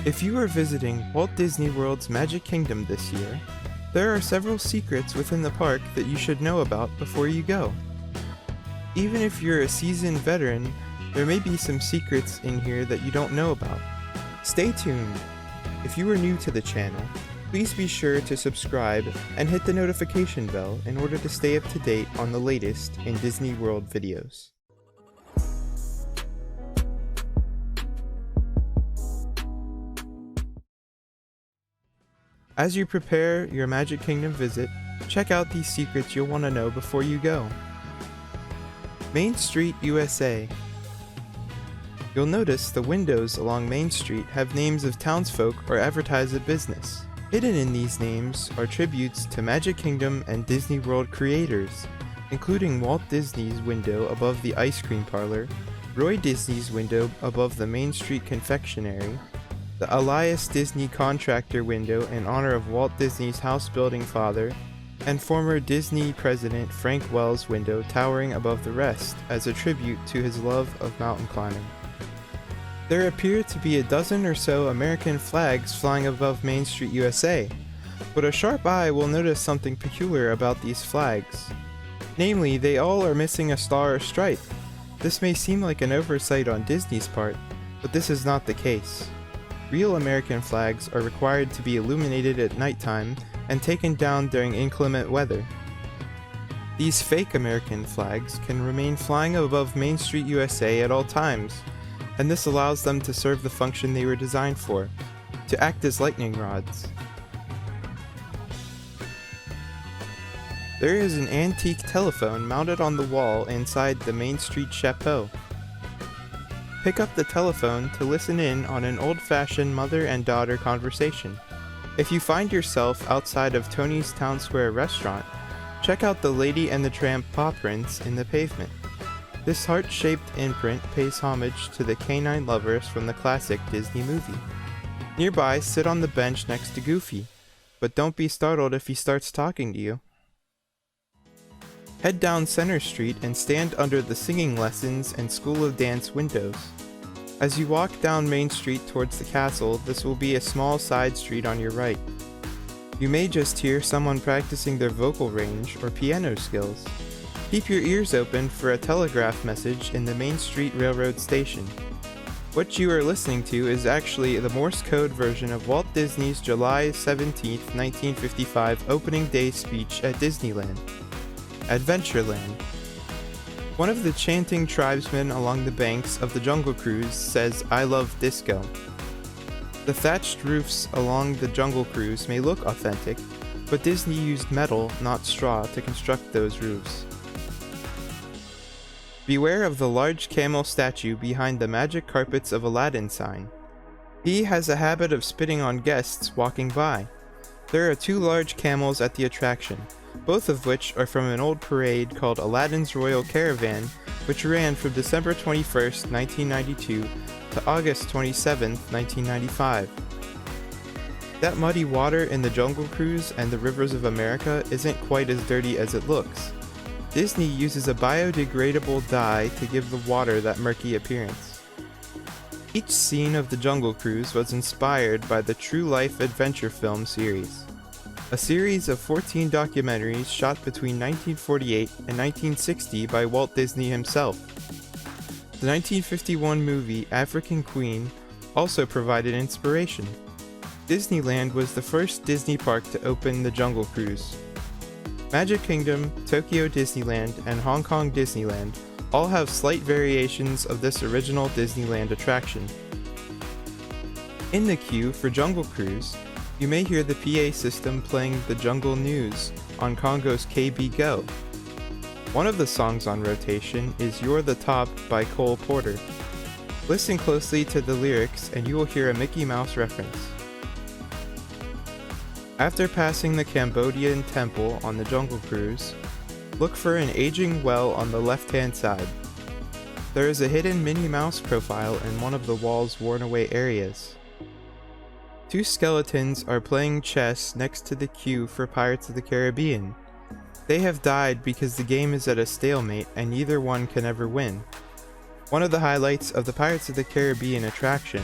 If you are visiting Walt Disney World's Magic Kingdom this year, there are several secrets within the park that you should know about before you go. Even if you're a seasoned veteran, there may be some secrets in here that you don't know about. Stay tuned! If you are new to the channel, please be sure to subscribe and hit the notification bell in order to stay up to date on the latest in Disney World videos. As you prepare your Magic Kingdom visit, check out these secrets you'll want to know before you go. Main Street, USA. You'll notice the windows along Main Street have names of townsfolk or advertise a business. Hidden in these names are tributes to Magic Kingdom and Disney World creators, including Walt Disney's window above the ice cream parlor, Roy Disney's window above the Main Street confectionery, the Elias Disney contractor window in honor of Walt Disney's house-building father, and former Disney president Frank Wells' window towering above the rest as a tribute to his love of mountain climbing. There appear to be a dozen or so American flags flying above Main Street, USA, but a sharp eye will notice something peculiar about these flags. Namely, they all are missing a star or stripe. This may seem like an oversight on Disney's part, but this is not the case. Real American flags are required to be illuminated at nighttime and taken down during inclement weather. These fake American flags can remain flying above Main Street, USA at all times, and this allows them to serve the function they were designed for, to act as lightning rods. There is an antique telephone mounted on the wall inside the Main Street Chateau. Pick up the telephone to listen in on an old-fashioned mother and daughter conversation. If you find yourself outside of Tony's Town Square restaurant, check out the Lady and the Tramp paw prints in the pavement. This heart-shaped imprint pays homage to the canine lovers from the classic Disney movie. Nearby, sit on the bench next to Goofy, but don't be startled if he starts talking to you. Head down Center Street and stand under the singing lessons and School of Dance windows. As you walk down Main Street towards the castle, this will be a small side street on your right. You may just hear someone practicing their vocal range or piano skills. Keep your ears open for a telegraph message in the Main Street Railroad Station. What you are listening to is actually the Morse code version of Walt Disney's July 17, 1955 opening day speech at Disneyland. Adventureland. One of the chanting tribesmen along the banks of the Jungle Cruise says, "I love disco." The thatched roofs along the Jungle Cruise may look authentic, but Disney used metal, not straw, to construct those roofs. Beware of the large camel statue behind the Magic Carpets of Aladdin sign. He has a habit of spitting on guests walking by. There are two large camels at the attraction, both of which are from an old parade called Aladdin's Royal Caravan, which ran from December 21, 1992 to August 27, 1995. That muddy water in the Jungle Cruise and the rivers of America isn't quite as dirty as it looks. Disney uses a biodegradable dye to give the water that murky appearance. Each scene of the Jungle Cruise was inspired by the True Life adventure film series, a series of 14 documentaries shot between 1948 and 1960 by Walt Disney himself. The 1951 movie African Queen also provided inspiration. Disneyland was the first Disney park to open the Jungle Cruise. Magic Kingdom, Tokyo Disneyland, and Hong Kong Disneyland all have slight variations of this original Disneyland attraction. In the queue for Jungle Cruise, you may hear the PA system playing the Jungle News on Congo's KB Go. One of the songs on rotation is You're the Top by Cole Porter. Listen closely to the lyrics and you will hear a Mickey Mouse reference. After passing the Cambodian temple on the Jungle Cruise, look for an aging well on the left-hand side. There is a hidden Minnie Mouse profile in one of the wall's worn-away areas. Two skeletons are playing chess next to the queue for Pirates of the Caribbean. They have died because the game is at a stalemate and neither one can ever win. One of the highlights of the Pirates of the Caribbean attraction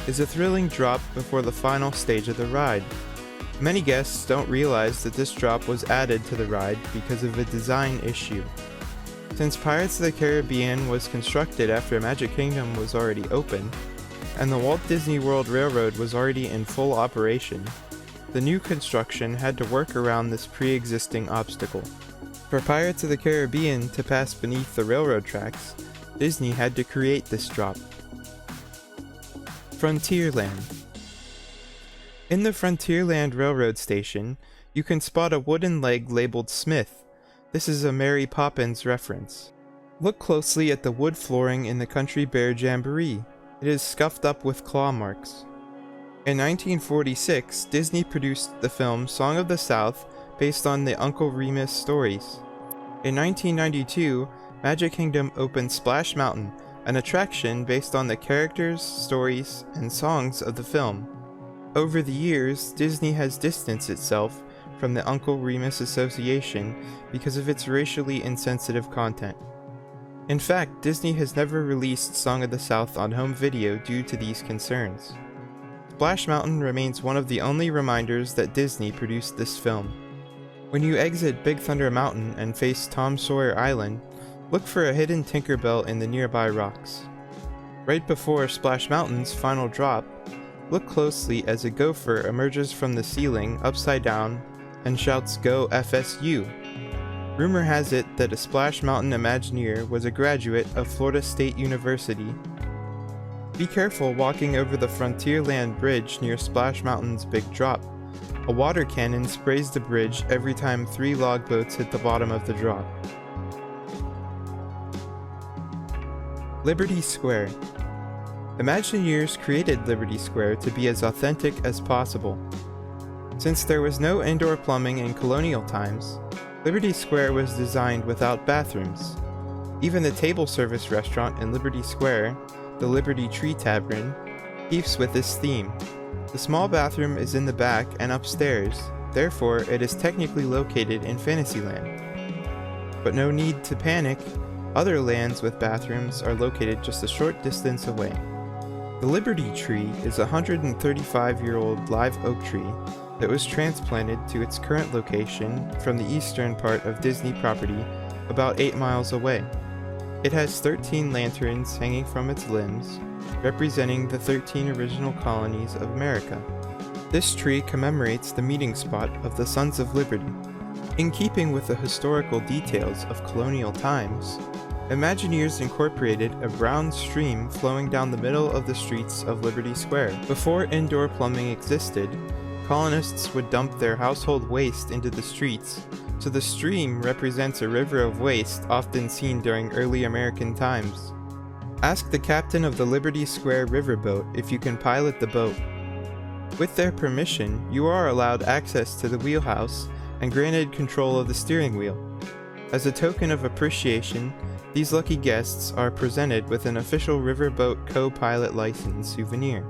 is a thrilling drop before the final stage of the ride. Many guests don't realize that this drop was added to the ride because of a design issue. Since Pirates of the Caribbean was constructed after Magic Kingdom was already open, and the Walt Disney World Railroad was already in full operation, the new construction had to work around this pre-existing obstacle. For Pirates of the Caribbean to pass beneath the railroad tracks, Disney had to create this drop. Frontierland. In the Frontierland Railroad Station, you can spot a wooden leg labeled Smith. This is a Mary Poppins reference. Look closely at the wood flooring in the Country Bear Jamboree. It is scuffed up with claw marks. In 1946, Disney produced the film Song of the South based on the Uncle Remus stories. In 1992, Magic Kingdom opened Splash Mountain, an attraction based on the characters, stories, and songs of the film. Over the years, Disney has distanced itself from the Uncle Remus Association because of its racially insensitive content. In fact, Disney has never released Song of the South on home video due to these concerns. Splash Mountain remains one of the only reminders that Disney produced this film. When you exit Big Thunder Mountain and face Tom Sawyer Island, look for a hidden Tinkerbell in the nearby rocks. Right before Splash Mountain's final drop, look closely as a gopher emerges from the ceiling upside down and shouts "Go FSU!" Rumor has it that a Splash Mountain Imagineer was a graduate of Florida State University. Be careful walking over the Frontierland Bridge near Splash Mountain's big drop. A water cannon sprays the bridge every time 3 log boats hit the bottom of the drop. Liberty Square. Imagineers created Liberty Square to be as authentic as possible. Since there was no indoor plumbing in colonial times, Liberty Square was designed without bathrooms. Even the table service restaurant in Liberty Square, the Liberty Tree Tavern, keeps with this theme. The small bathroom is in the back and upstairs, therefore it is technically located in Fantasyland. But no need to panic, other lands with bathrooms are located just a short distance away. The Liberty Tree is a 135-year-old live oak tree that was transplanted to its current location from the eastern part of Disney property about 8 miles away. It has 13 lanterns hanging from its limbs, representing the 13 original colonies of America. This tree commemorates the meeting spot of the Sons of Liberty. In keeping with the historical details of colonial times, Imagineers incorporated a brown stream flowing down the middle of the streets of Liberty Square. Before indoor plumbing existed, colonists would dump their household waste into the streets, so the stream represents a river of waste often seen during early American times. Ask the captain of the Liberty Square riverboat if you can pilot the boat. With their permission, you are allowed access to the wheelhouse and granted control of the steering wheel. As a token of appreciation, these lucky guests are presented with an official riverboat co-pilot license souvenir.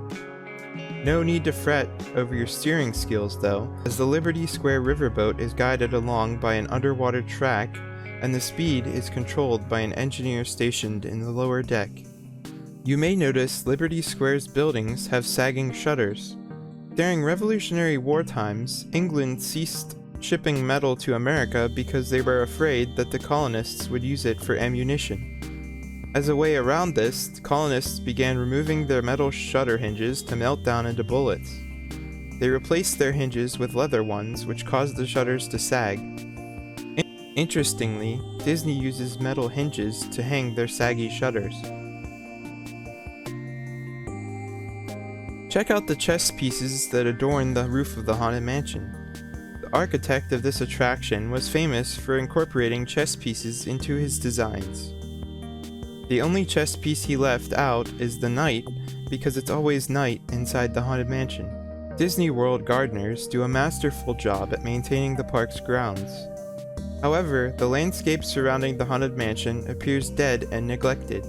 No need to fret over your steering skills though, as the Liberty Square riverboat is guided along by an underwater track and the speed is controlled by an engineer stationed in the lower deck. You may notice Liberty Square's buildings have sagging shutters. During Revolutionary War times, England ceased shipping metal to America because they were afraid that the colonists would use it for ammunition. As a way around this, colonists began removing their metal shutter hinges to melt down into bullets. They replaced their hinges with leather ones, which caused the shutters to sag. Interestingly, Disney uses metal hinges to hang their saggy shutters. Check out the chess pieces that adorn the roof of the Haunted Mansion. The architect of this attraction was famous for incorporating chess pieces into his designs. The only chess piece he left out is the knight, because it's always night inside the Haunted Mansion. Disney World gardeners do a masterful job at maintaining the park's grounds. However, the landscape surrounding the Haunted Mansion appears dead and neglected.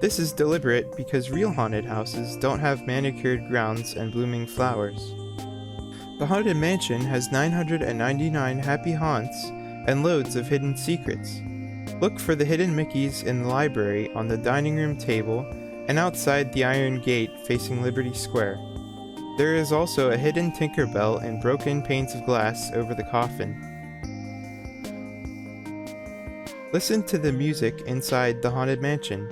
This is deliberate because real haunted houses don't have manicured grounds and blooming flowers. The Haunted Mansion has 999 happy haunts and loads of hidden secrets. Look for the hidden Mickeys in the library on the dining room table and outside the Iron Gate facing Liberty Square. There is also a hidden Tinkerbell and broken panes of glass over the coffin. Listen to the music inside the Haunted Mansion.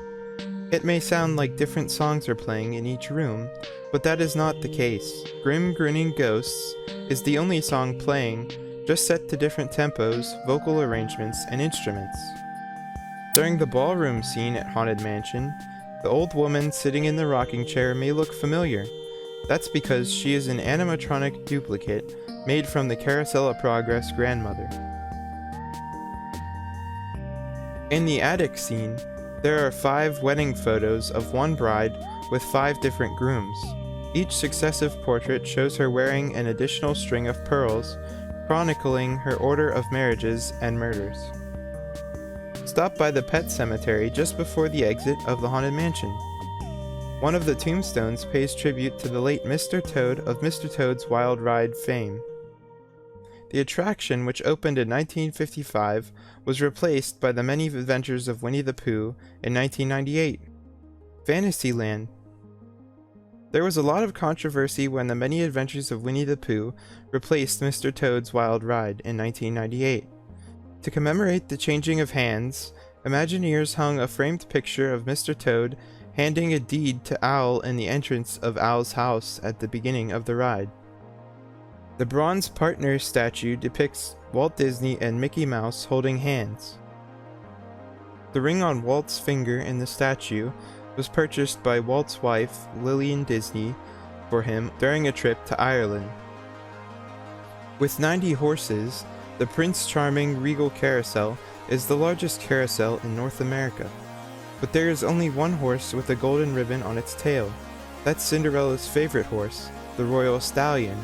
It may sound like different songs are playing in each room, but that is not the case. Grim Grinning Ghosts is the only song playing, just set to different tempos, vocal arrangements, and instruments. During the ballroom scene at Haunted Mansion, the old woman sitting in the rocking chair may look familiar. That's because she is an animatronic duplicate made from the Carousel of Progress grandmother. In the attic scene, there are 5 wedding photos of one bride with 5 different grooms. Each successive portrait shows her wearing an additional string of pearls, chronicling her order of marriages and murders. Stop by the pet cemetery just before the exit of the Haunted Mansion. One of the tombstones pays tribute to the late Mr. Toad of Mr. Toad's Wild Ride fame. The attraction, which opened in 1955, was replaced by the Many Adventures of Winnie the Pooh in 1998. Fantasyland. There was a lot of controversy when the Many Adventures of Winnie the Pooh replaced Mr. Toad's Wild Ride in 1998. To commemorate the changing of hands, Imagineers hung a framed picture of Mr. Toad handing a deed to Owl in the entrance of Owl's house at the beginning of the ride. The bronze partner statue depicts Walt Disney and Mickey Mouse holding hands. The ring on Walt's finger in the statue was purchased by Walt's wife, Lillian Disney, for him during a trip to Ireland. With 90 horses, the Prince Charming Regal Carousel is the largest carousel in North America. But there is only one horse with a golden ribbon on its tail. That's Cinderella's favorite horse, the Royal Stallion.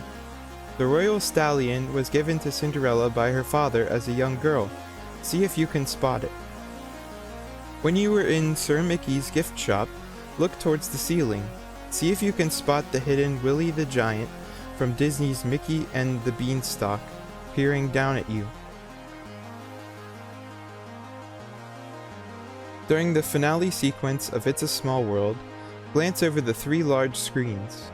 The Royal Stallion was given to Cinderella by her father as a young girl. See if you can spot it. When you were in Sir Mickey's gift shop, look towards the ceiling. See if you can spot the hidden Willie the Giant from Disney's Mickey and the Beanstalk peering down at you. During the finale sequence of It's a Small World, glance over the 3 large screens.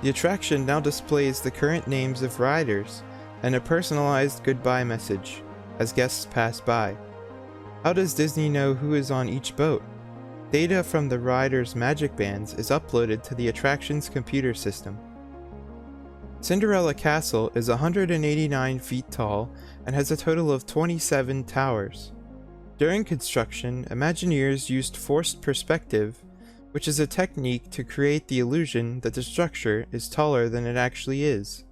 The attraction now displays the current names of riders and a personalized goodbye message as guests pass by. How does Disney know who is on each boat? Data from the riders' magic bands is uploaded to the attraction's computer system. Cinderella Castle is 189 feet tall and has a total of 27 towers. During construction, Imagineers used forced perspective, which is a technique to create the illusion that the structure is taller than it actually is.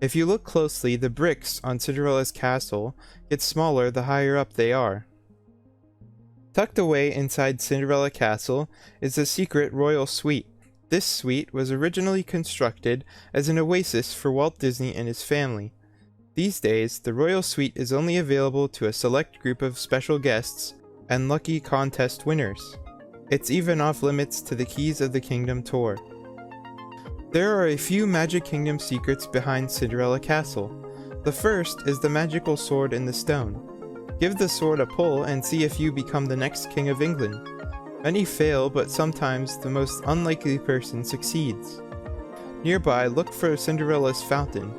If you look closely, the bricks on Cinderella's castle get smaller the higher up they are. Tucked away inside Cinderella Castle is the secret royal suite. This suite was originally constructed as an oasis for Walt Disney and his family. These days, the royal suite is only available to a select group of special guests and lucky contest winners. It's even off limits to the Keys of the Kingdom tour. There are a few Magic Kingdom secrets behind Cinderella Castle. The first is the magical sword in the stone. Give the sword a pull and see if you become the next King of England. Many fail, but sometimes the most unlikely person succeeds. Nearby, look for Cinderella's fountain.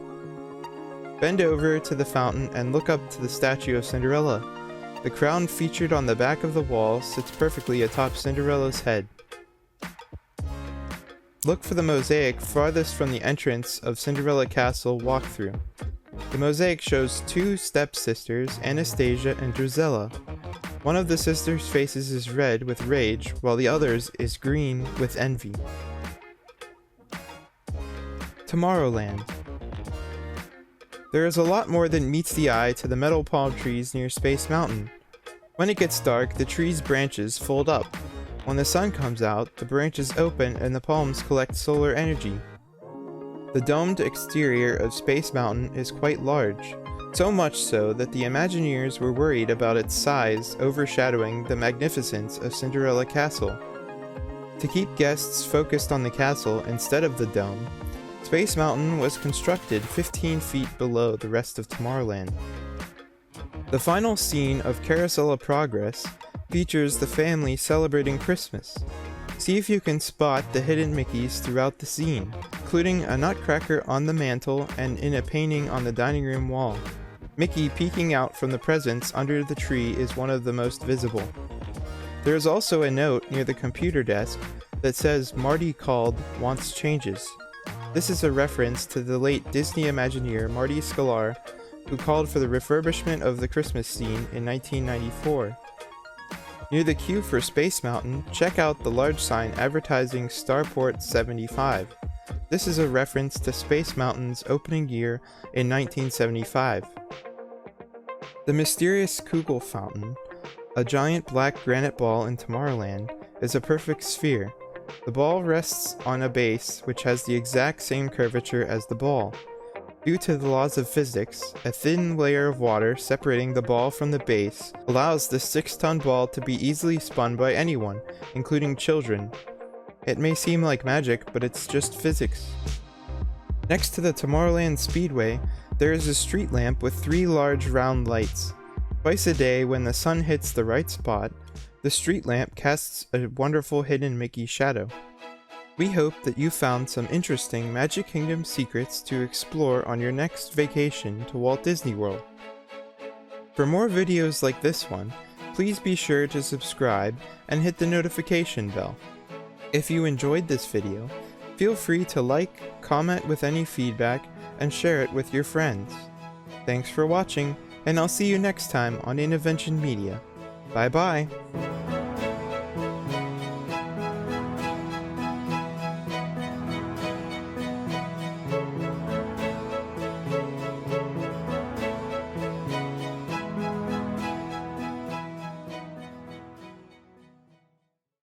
Bend over to the fountain and look up to the statue of Cinderella. The crown featured on the back of the wall sits perfectly atop Cinderella's head. Look for the mosaic farthest from the entrance of Cinderella Castle walkthrough. The mosaic shows 2 stepsisters, Anastasia and Drizella. One of the sisters' faces is red with rage, while the other's is green with envy. Tomorrowland. There is a lot more than meets the eye to the metal palm trees near Space Mountain. When it gets dark, the tree's branches fold up. When the sun comes out, the branches open and the palms collect solar energy. The domed exterior of Space Mountain is quite large, so much so that the Imagineers were worried about its size overshadowing the magnificence of Cinderella Castle. To keep guests focused on the castle instead of the dome, Space Mountain was constructed 15 feet below the rest of Tomorrowland. The final scene of Carousel of Progress features the family celebrating Christmas. See if you can spot the hidden Mickeys throughout the scene, including a nutcracker on the mantle and in a painting on the dining room wall. Mickey peeking out from the presents under the tree is one of the most visible. There is also a note near the computer desk that says Marty called, wants changes. This is a reference to the late Disney Imagineer Marty Sklar, who called for the refurbishment of the Christmas scene in 1994. Near the queue for Space Mountain, check out the large sign advertising Starport 75. This is a reference to Space Mountain's opening year in 1975. The mysterious Kugel Fountain, a giant black granite ball in Tomorrowland, is a perfect sphere. The ball rests on a base which has the exact same curvature as the ball. Due to the laws of physics, a thin layer of water separating the ball from the base allows the 6-ton ball to be easily spun by anyone, including children. It may seem like magic, but it's just physics. Next to the Tomorrowland Speedway, there is a street lamp with 3 large round lights. Twice a day, when the sun hits the right spot, the street lamp casts a wonderful hidden Mickey shadow. We hope that you found some interesting Magic Kingdom secrets to explore on your next vacation to Walt Disney World. For more videos like this one, please be sure to subscribe and hit the notification bell. If you enjoyed this video, feel free to like, comment with any feedback, and share it with your friends. Thanks for watching, and I'll see you next time on Innovention Media. Bye bye!